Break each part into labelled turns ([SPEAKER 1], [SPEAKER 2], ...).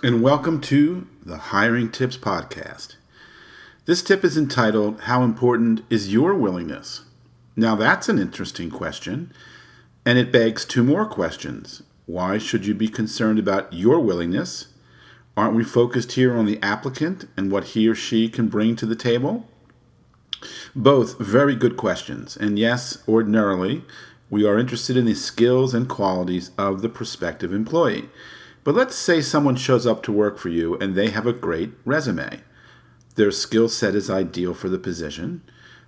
[SPEAKER 1] and welcome to the Hiring Tips Podcast. This tip is entitled, How Important is Your Willingness? Now that's an interesting question, and it begs two more questions. Why should you be concerned about your willingness? Aren't we focused here on the applicant and what he or she can bring to the table? Both very good questions, and yes, ordinarily, we are interested in the skills and qualities of the prospective employee. But let's say someone shows up to work for you and they have a great resume. Their skill set is ideal for the position,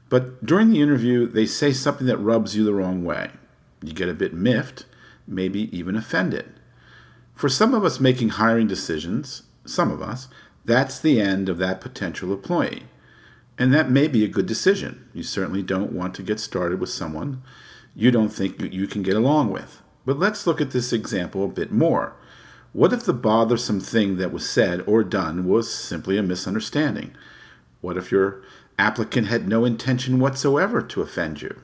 [SPEAKER 1] but during the interview they say something that rubs you the wrong way. You get a bit miffed, maybe even offended. For some of us making hiring decisions, that's the end of that potential employee. And that may be a good decision. You certainly don't want to get started with someone you don't think you can get along with. But let's look at this example a bit more. What if the bothersome thing that was said or done was simply a misunderstanding? What if your applicant had no intention whatsoever to offend you?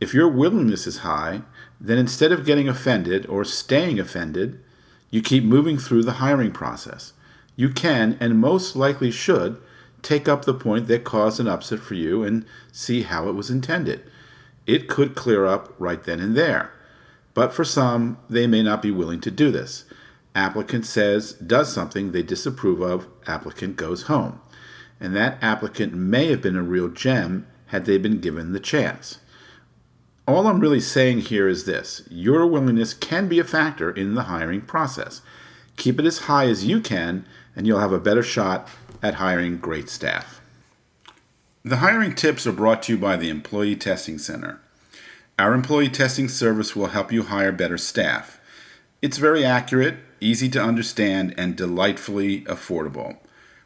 [SPEAKER 1] If your willingness is high, then instead of getting offended or staying offended, you keep moving through the hiring process. You can, and most likely should, take up the point that caused an upset for you and see how it was intended. It could clear up right then and there. But for some, they may not be willing to do this. Applicant does something they disapprove of, applicant goes home. And that applicant may have been a real gem had they been given the chance. All I'm really saying here is this: your willingness can be a factor in the hiring process. Keep it as high as you can, and you'll have a better shot at hiring great staff. The hiring tips are brought to you by the Employee Testing Center. Our employee testing service will help you hire better staff. It's very accurate, easy to understand, and delightfully affordable.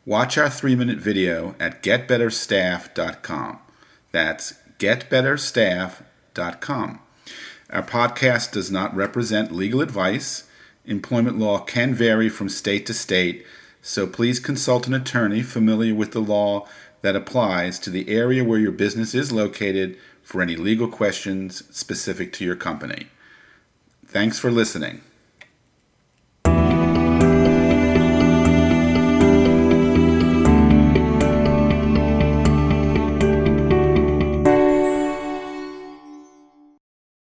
[SPEAKER 1] Watch our 3-minute video at getbetterstaff.com. That's getbetterstaff.com. Our podcast does not represent legal advice. Employment law can vary from state to state, so please consult an attorney familiar with the law that applies to the area where your business is located for any legal questions specific to your company. Thanks for listening.